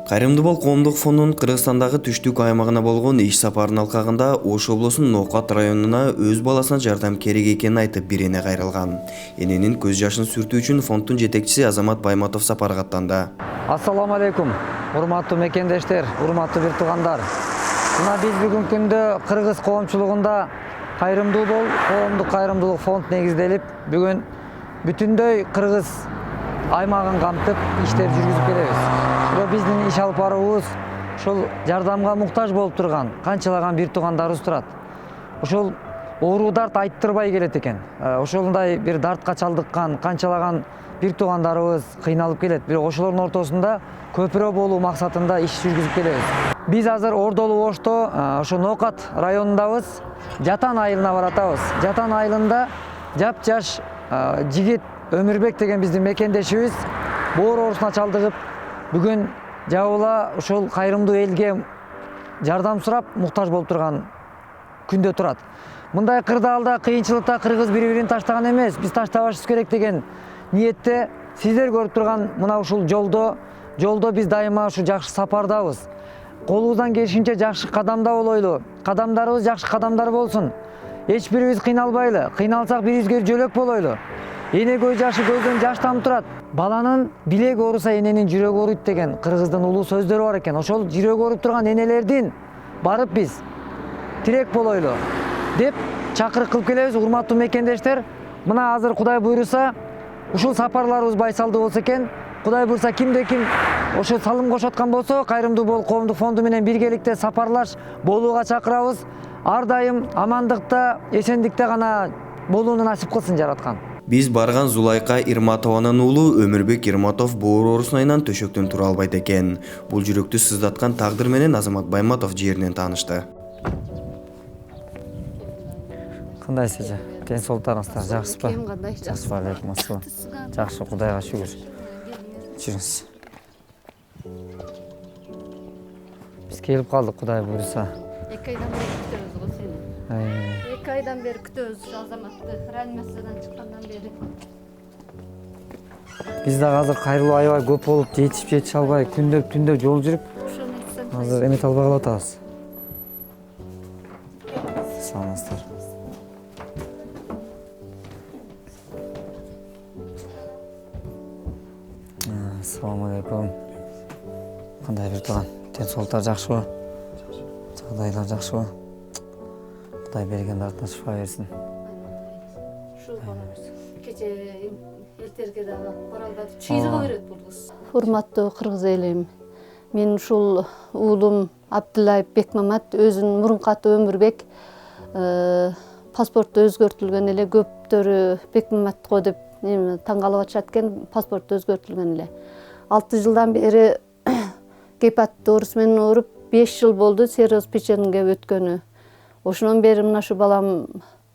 Кайрымды бол коомдук фондунун Кыргызстандагы түштүк аймагына болгон иш сапарынын алкагында Ош облусунун Ноокат районуна өз баласына жардам керек экенин айтып бир эне кайрылган. Эненин көз жашын сүртүү үчүн фонддун жетекчиси Азамат Байматов сапарга аттанды. Ассаламу алейкум, урматтуу мекендештер, урматтуу бир туугандар. Мына биз бүгүнкү күндө кыргыз коомчулугунда Кайрымдуу бол коомдук кайрымдуулук фонд негизделип, бүгүн бүтүндөй кыргыз аймагын камтып иштер жүргүзүп келебиз. Биздин иш алып баруубуз ушул жардамга муктаж болуп турган канчалаган бир туугандарыбыз турат. Ушул оору дарт айттырбай келет экен. Ошондой бир дартка чалдыккан канчалаган бир туугандарыбыз кыйналып келет. Бирок ошолордун ортосунда көпүрө болуу максатында иш жүргүзүп келебиз. Биз азыр Ордолуу Ошто, ошо Ноокат районундабыз. Жатан айылына баратабыз. Жатан айылында жап-жаш жигит Өмүрбек деген биздин мекендешибиз боор оорусуна чалдыгып, бүгүн жабыла ушул кайрымдуу элге жардам сурап муктаж болуп турган күндө турат. Мындай кырдаалда, кыйынчылыкта кыргыз бири-бирин таштаган эмес, биз таштабашыбыз керек деген ниетте сиздер көрүп турган мына ушул жолдо биз дайыма ушу жакшы сапардабыз. Колубуздан келишинче жакшы кадамда болойлу. Кадамдарыбыз жакшы кадамдар болсун. Эч бирибиз кыйналбайлы. Кыйналсак бирибизге жөлөк болойлу. Эне көз жашы көздөн жаш тамып турат. Баланын билеги ооруса эненин жүрөгү ооруйт деген кыргыздын улуу сөздөрү бар экен. Ошол жүрөгү ооруп турган энелердин барып биз тирек болойлу деп чакырык кылып келебиз. Урматтуу мекендештер, мына азыр Кудай буйруса ушул сапарларыбыз байсалдуу болсо экен. Кудай буйруса кимде ким ошо салым кошоткан болсо, Кайрымдуу бол коомдук фонду менен биргеликте сапарлаш болууга чакырабыз. Ар дайым амандыкта, эсендикте гана болууну насип кылсын жараткан. Биз барган Зулайка Ирматованын уулу Өмүрбек Ирматов боор оорусунан төшөктөн тура албайт экен. Бул жүрөктү сыздаткан тагдыр менен Азамат Байматов жеринен таанышты. Кандайсыз? Ден соолуктарыңыздар жакшысызбы? Жакшы, алейкум ассалам. Жакшы, Кудайга шүгүр. Жүрүңүз. Биз келип калдык, Кудай буйруса. 2 айдан бери күтөбүз го сени. 2 айдан бери күтөбүз Азаматты. Реанимациядан чыккандан бери. Биз дагы азыр кайрылуу аябай көп болуп, жетип албай, күндөп жол жүрүп, азыр эмет албай калып атабыз. Саламатсыздар. Ассаламу алейкум. Кандай бир тууган? Ден соолуктар жакшыбы? Жагдайлар жакшыбы? Кудай берген дартына шифа берсин. Ушул балабыз кече эртерге дагы бара албады. Чыйрыга берет бул кыз. Урматтуу кыргыз элим, мен ушул уулум Абдуллаев Бекмамат, өзүнүн мурунку аты Өмүрбек, паспорту өзгөртүлгөн эле, көптөрү Бекмамат го деп таң калып атышат экен, паспорту өзгөртүлгөн эле. 6 жылдан бери гепатит оорусу менен ооруп, 5 жыл болду цирроз печенге өткөнү. Ошондон бери мына ушу балам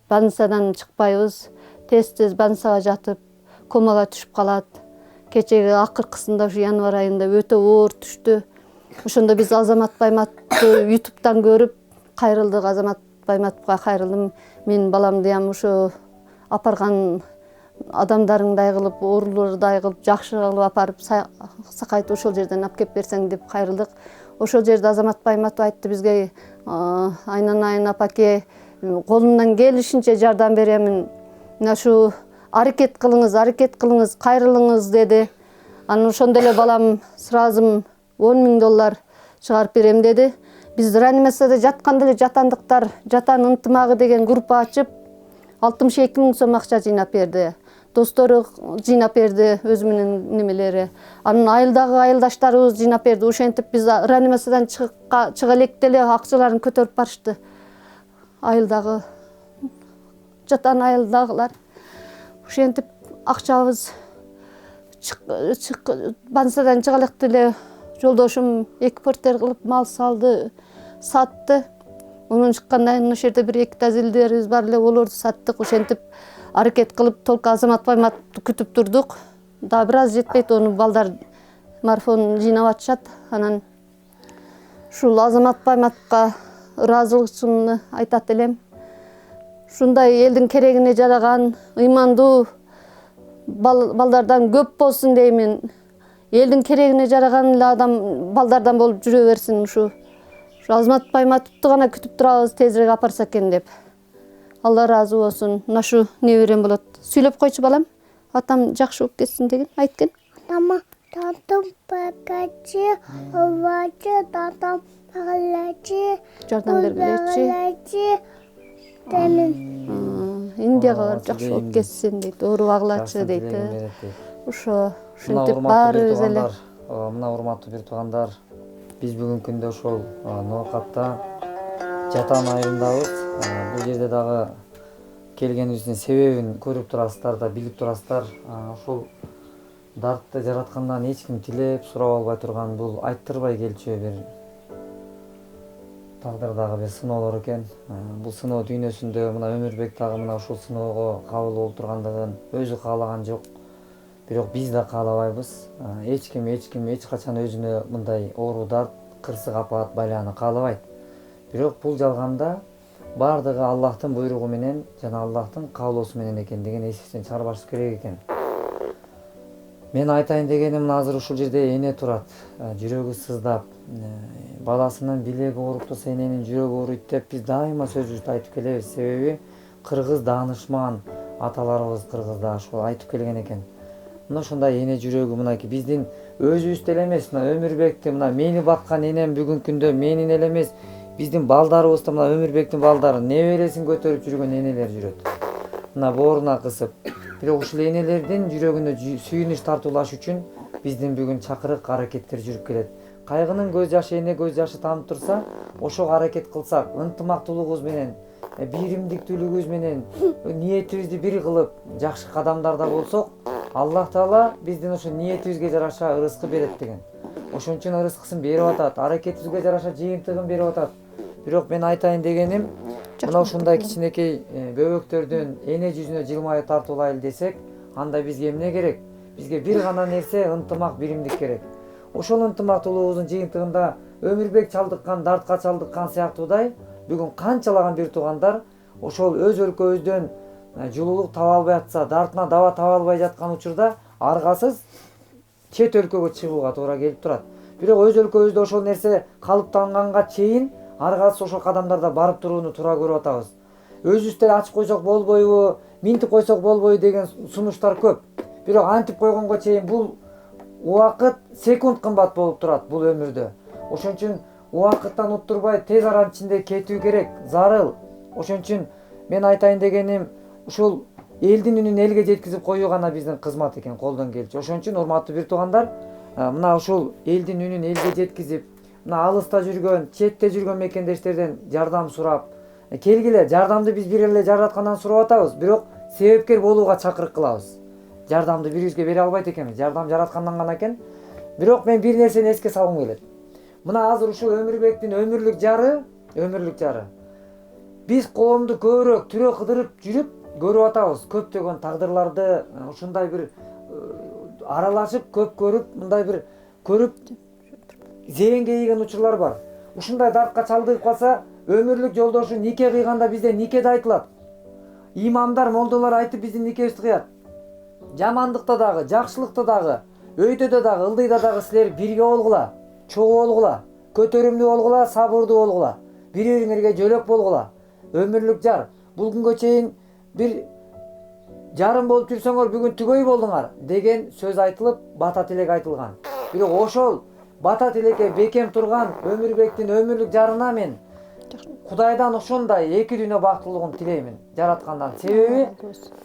больницадан чыкпайбыз, тез больницага жатып, комага түшүп калат. Кечеги акыркысында ушу январь айында өтө оор түштү. Ошондо биз Азамат Байматовду YouTube'дан көрүп кайрылдык. Азамат Байматовго кайрылдым. Мен баламды ушу апарган адамдарыңдай кылып, оорулордой кылып, жакшы кылып апарып, сакайтып ошол жерден алып кеп берсең деп кайрылдык. Ошол жерде Азамат Байматов айтты бизге, айнанайын апаке, колумдан келишинче жардам беремин. Мына ушу аракет кылыңыз, кайрылыңыз деди. Анан ошондо эле балам сразу $10,000 чыгарып берем деди. Биз реанимацияда жатканда эле жатандыктар, жатан ынтымагы деген группа ачып, 62 000 сом акча жыйнап берди. Достору жыйнап берди, өзү менен немелери. Анын айылдагы айылдаштарыбыз жыйнап берди. Ошентип биз реанимациядан чыга электе эле акчаларын көтөрүп барышты. Айылдагы жатан айылдагылар. Ошентип акчабыз больницадан чыга электе эле жолдошум экспортер кылып мал салды, сатты. Онун чыккандан кийин ошол жерде 1-2 тазилдерибиз бар эле, олорду саттык. Ошентип аракет кылып, толку Азамат Байматовду күтүп турдук. Да бир аз жетпейт, ону балдар марафон жыйнап атышат. Анан ушул Азамат Байматовго ыраазычылыгымды айтат элем. Ушундай элдин керегине жараган, ыймандуу балдардан көп болсун деймин. элдин керегине жараган эле адам балдардан болуп жүрө берсин. Ушу Азмат Байматовду гана күтүп турабыз, тезирээк апарса экен деп. Алла разы болсун. Мына шу неберем болот. Сүйлөп койчу балам. Атам жакшы болуп кетсин деген айткан. Мама, татам пакачы, овачы, татам пагалачы, Жардам бергилечи. Демин. Индияга барып жакшы болуп кетсин дейт. Оору агылачы дейт. Ошо ушинтип баарыбыз эле. Мына урматтуу бир туугандар, биз бүгүнкү күндө ошол ноокатта жатан айылындабыз. Бул жерде дагы келгенибиздин себебин көрүп турасыздар да, билип турасыздар. Ошол дартты жараткандан эч ким тилеп сурап албай турган, бул айттырбай келчү бир тагдырдагы бир сыноолор экен. Бул сыноо дүйнөсүндө мына Өмүрбек дагы мына ушул сыноого кабыл болуп тургандыгын өзү каалаган жок. Бирок биз да каалабайбыз. Эч ким эч качан өзүнө мындай оору дарт, кырсык апаат, байлааны каалабайт. Бирок бул жалганда бардыгы Аллахтын буйругу менен жана Аллахтын каалоосу менен экендигин эсиңизден чыгарбаш керек экен. Мен айтайын дегеним, азыр ушул жерде эне турат, жүрөгү сыздап, баласынын билеги ооруп турса эненин жүрөгү ооруйт деп биз дайыма сөзүбүздү айтып келебиз. Себеби кыргыз даанышман аталарыбыз кыргызда ошол айтып келген экен. Мына ушундай эне жүрөгү мынакей биздин өзүбүздө эле эмес, мына Өмүрбекти, мына мени баккан энем бүгүнкү күндө менин эле эмес, биздин балдарыбызда мына Өмүрбектин балдары небересин көтөрүп жүргөн энелер жүрөт. Мына бооруна кысып. Бирок ушул энелердин жүрөгүнө сүйүнүч тартуулаш үчүн биздин бүгүн чакырык аракеттер жүрүп келет. Кайгынын көз жашы эне көз жашы тамып турса, ошого аракет кылсак, ынтымактуулугубуз менен, биримдиктүүлүгүбүз менен, ниетибизди бир кылып, жакшы кадамдарда болсок, Аллах Таала биздин ошо ниетибизге жараша ырыскы берет деген. Ошон үчүн ырыскысын берип атат, аракетибизге жараша жыйынтыгын берип атат. Бирок мен айтайын дегеним, мына ушундай кичинекей бөбөктөрдүн эне жүзүнө жылмайып тартуулайлы десек, анда бизге эмне керек? Бизге бир гана нерсе, ынтымак, биримдик керек. Ошол ынтымактуулугубуздун жыйынтыгында Өмүрбек чалдыккан, дартка чалдыккан сыяктуудай, бүгүн канчалаган бир туугандар ошол өз өлкөбүздөн жылуулук таба албай атса, дартына даба таба албай жаткан учурда аргасыз чет өлкөгө чыгууга туура келип турат. Бирок өз өлкөбүздө ошол нерсе калыптанганга чейин аргасыз ошол кадамдарда барып турууну туура көрүп атабыз. Өзүбүз деле ачып койсок болбойбу, минтип койсок болбойбу деген сунуштар көп. Бирок антип койгонго чейин бул убакыт секунд кымбат болуп турат бул өмүрдө. Ошон үчүн убакыттан уттурбай тез аранын ичинде кетүү керек, зарыл. Ошон үчүн мен айтайын дегеним, ушул элдин үнүн элге жеткизип коюу гана биздин кызмат экен, колдон келчү. Ошон үчүн урматтуу бир туугандар, мына ушул элдин үнүн элге жеткизип, мына алыста жүргөн, четте жүргөн мекендештерден жардам сурап, келгиле, жардамды биз бир эле жараткандан сурап атабыз, бирок себепкер болууга чакырык кылабыз. Жардамды бирибизге бере албайт экенбиз, жардам жараткандан гана экен. Бирок мен бир нерсени эске салгым келет. Мына азыр ушул Өмүрбектин өмүрлүк жары. Биз коомду көбүрөөк түрө кыдырып жүрүп көрүп атабыз. Көптөгөн тагдырларды ушундай бир аралашып, көп көрүп, мындай бир көрүп зээнге ийген учурлар бар. Ушундай дартка чалдыгып калса, өмүрлүк жолдошу нике кыйганда бизде нике да айтылат. Имамдар, молдолор айтып биздин никебизди кыят. Жамандыкта дагы, жакшылыкта дагы, өйдөдө дагы, ылдыйда дагы силер бирге болгула, чогуу болгула, көтөрүмдүү болгула, сабырдуу болгула, бири-бириңерге жөлөк болгула. Өмүрлүк жар. Бул күнгө чейин бир жарым болуп жүрсөңөр, бүгүн түгөй болдуңар деген сөз айтылып, бата тилек айтылган. Бирок ошол бата тилекке бекем турган Өмүрбектин өмүрлүк жарына мен Кудайдан ошондой эки дүйнө бактылыгын тилеймин жараткандан. Себеби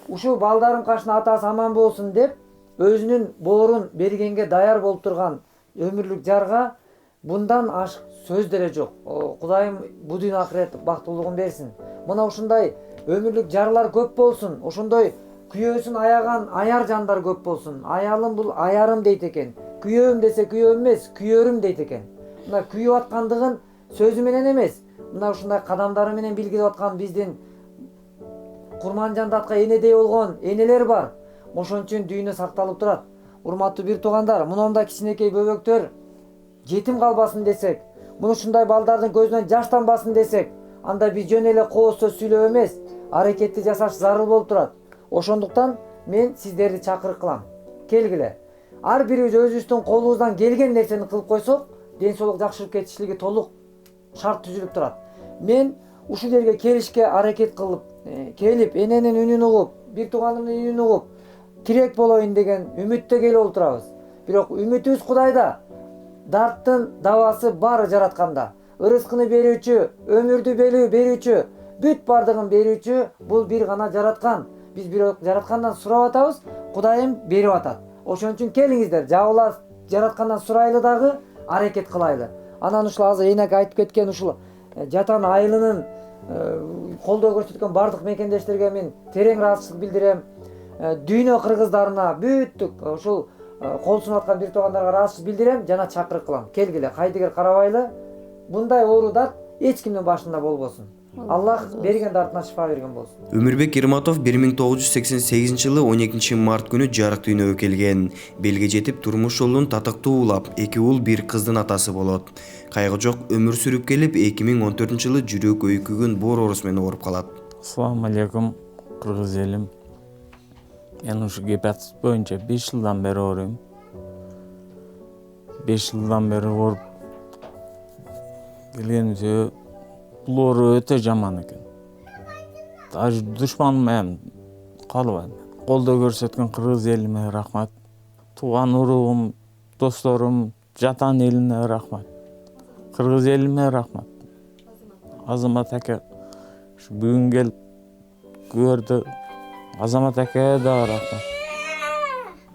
ушул балдарым кашына атасы аман болсун деп өзүнүн боорун бергенге даяр болуп турган өмүрлүк жарга bundan ашык сөз деле жок. Кудайым бу дүйнө акырет бактылыгын берсин. Мына ушундай өмүрлүк жарлар көп болсун. Ошондой күйөөсүн аяган аяр жандар көп болсун. Аялым бул аярым дейт экен. Күйөөм десе күйөөм эмес, күйөрүм дейт экен. Мына күйүп аткандыгын сөзү менен эмес, мына ушундай кадамдары менен билгилеп аткан биздин Курманжандатка энедей болгон энелер бар. Ошон үчүн дүйнө сакталып турат. Урматтуу бир туугандар, мындай кичинекей бөбөктөр жетим калбасын десек, муну ушундай балдардын көзүнөн жаш тамбасын десек, анда биз жөн эле кооз сөз сүйлөп эмес, аракетти жасаш зарыл болуп турат. Ошондуктан мен сиздерди чакырык кылам. Келгиле. ар бирибиз өзүбүздүн колубуздан келген нерсени кылып койсок, ден соолук жакшырып кетишлиги толук шарт түзүлүп турат. Мен ушул жерге келишке аракет кылып, келип эненин үнүн угуп, бир тууганымдын үнүн угуп, тирек болоюн деген үмүттө келип олтурабыз. Бирок үмүтүбүз Кудайда. Дарттын дабасы бары жаратканда. Ырыскыны берүүчү, өмүрдү берүүчү, бүт бардыгын берүүчү бул бир гана жараткан. Биз бирок жараткандан сурап атабыз, Кудайым берип атат. Ошон үчүн келиңиздер, жабыла жараткандан сурайлы дагы, аракет кылайлы. Анан ушул азыр Эйнек айтып кеткен ушул Жатан айылынын колдоо көрсөткөн бардык мекендештерге мен терең ыраазычылык билдирем. Дүйнө кыргыздарына бүттүк ушул кол сунуп аткан бир туугандарга ыраазычылык билдирем жана чакырык кылам. Келгиле, кайдыгер карабайлы. Мындай оору дарт эч кимдин башында болбосун. Аллах берген дартына шифа берген болсун. Өмүрбек Ирматов 1988-жылы 12 март күнү жарык дүйнөгө келген. Белге жетип турмуш жолун татыктуу улап, 2 уул 1 кыздын атасы болот. Кайгы жок өмүр сүрүп келип 2014-жылы жүрөк өйкүгөн боор оорусу менен ооруп калат. Assalamu alaikum Kırgız elim. Ben uşu gepatит боюнча 5 жылдан бери ооруйм. 5 жылдан бери ооруп келгенimizde бул оору өтө жаман экен. Даже душманым менен калбайм. Колдоо көрсөткөн кыргыз элиме рахмат. Тууган уругум, досторум, Жатан элине рахмат. Кыргыз элиме рахмат. Азамат аке бүгүн келип көрдү. Азамат акеге да рахмат.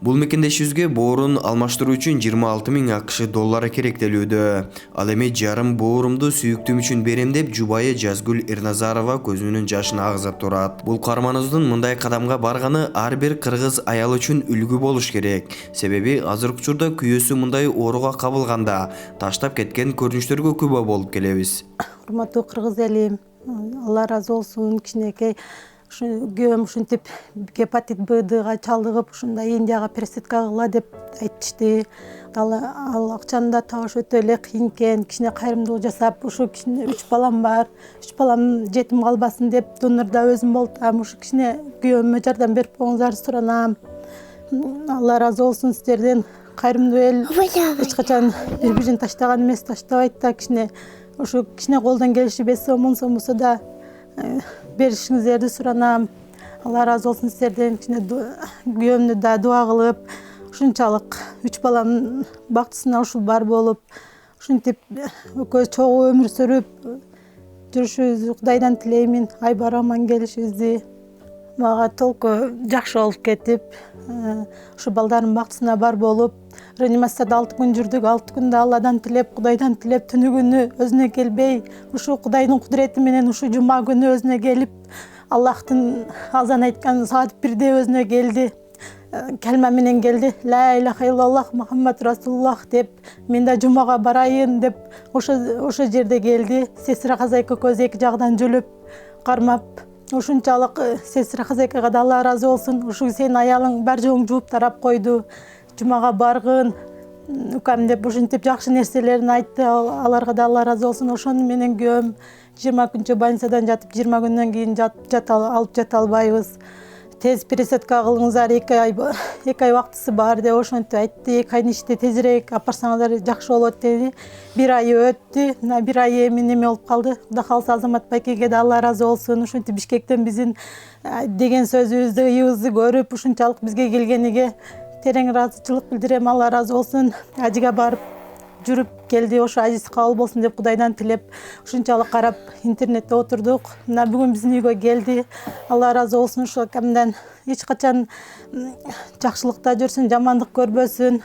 Бул мекендешибизге боорун алмаштыруу үчүн 26 000 АКШ доллары керектелүүдө. Ал эми жарым боорумду сүйүктүм үчүн берем деп жубайы Жазгүл Эрназарова көзүнүн жашын агызып турат. Бул каарманыбыздын мындай кадамга барганы ар бир кыргыз аял үчүн үлгү болуш керек. Себеби азыркы учурда күйөөсү мындай ооруга кабылганда таштап кеткен көрүнүштөргө күбө болуп келебиз. Урматтуу кыргыз элим, Алла разы болсун, кичинекей күйөөм ушинтип гепатит Б-га чалдыгып, ушундай Индияга пересадка кыла деп айтышты. Ал акчаны да табыш өтө эле кыйын экен. Кичине кайрымдуулук жасап, ушу кичине 3 балам бар. 3 балам жетим калбасын деп донорда өзүм болтам. Ушу кичине күйөөмө жардам берип коюңузарды суранам. Алла разы болсун сиздерден. Кайрымдуу эл эч качан бири-бирин таштаган эмес, таштабайт да. Кичине ушу кичине колдон келиши 5 сом, 10 сом болсо да беришиңиздерди суранам. Алла разы болсун сиздерден. Кичине күйөөмдү да дуа кылып, ушунчалык 3 баланын бактысына ушул бар болуп, ушинтип экөөбүз чогуу өмүр сүрүп жүрүшүбүздү Кудайдан тилеймин. Айбар аман келишибизди. Мага толку жакшы болуп кетип, ушу балдардын бактысына бар болуп, реанимацияда 6 күн жүрдүк. 6 күндө Алладан тилеп, Кудайдан тилеп, түнү күнү өзүнө келбей, ушу Кудайдын кудурети менен ушу жума күнү өзүнө келип, Аллахтын азан айткан саат 1-де өзүнө келди. Калма менен келди. Ла илаха иллаллах Мухаммад Расулуллах деп, мен да жумага барайын деп ошо жерде келди. Сесира казайка көз эки жагдан жүлүп, кармап, ушунчалык сесира казайкага да Алла разы болсун. Ушу сенин аялың бар жоң жууп тарап койду. Жумага баргын, укам деп ушинтип жакшы нерселерин айтты. Аларга да Алла разы болсун. Ошону менен күйөөм 20 күнчө больницадан жатып, 20 күндөн кийин алып жата албайбыз. Тез пересадка кылыңыздар, 2 ай убактысы бар деп ошентип айтты. 2 айдын ичинде тезирээк апарсаңыздар жакшы болот деди. 1 ай өттү. Мына 1 ай эми неме болуп калды. Кудай кааласа Азамат байкеге да Алла разы болсун. Ушинтип Бишкектен биздин деген сөзүбүздү, ыйыбызды көрүп, ушунчалык бизге келгениге терең ыраазычылык билдирем. Алла разы болсун. Ажыга барып жүрүп келди. Ошо ажысы кабыл болсун деп Кудайдан тилеп, ушунчалык карап интернетте отурдук. Мына бүгүн биздин үйгө келди. Алла разы болсун. Ошо камдан эч качан жакшылыкта жүрсүн, жамандык көрбөсүн.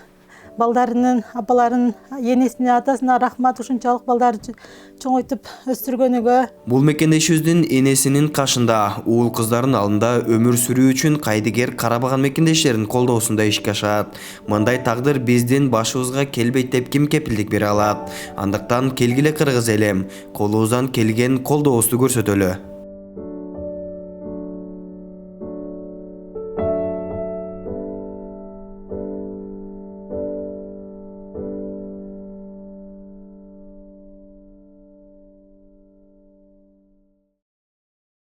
Балдарынын, апаларынын, энесине, атасына рахмат, ушунчалык балдарды чоңойтуп өстүргөнүгө. Бул мекендешибиздин энесинин кашында, уул кыздардын алдында өмүр сүрүү үчүн кайдыгер карабаган мекендештердин колдоосунда ишке ашат. Мындай тагдыр биздин башыбызга келбейт деп ким кепилдик бере алат? Андыктан келгиле кыргыз элем, колубуздан келген колдообузду көрсөтөлү.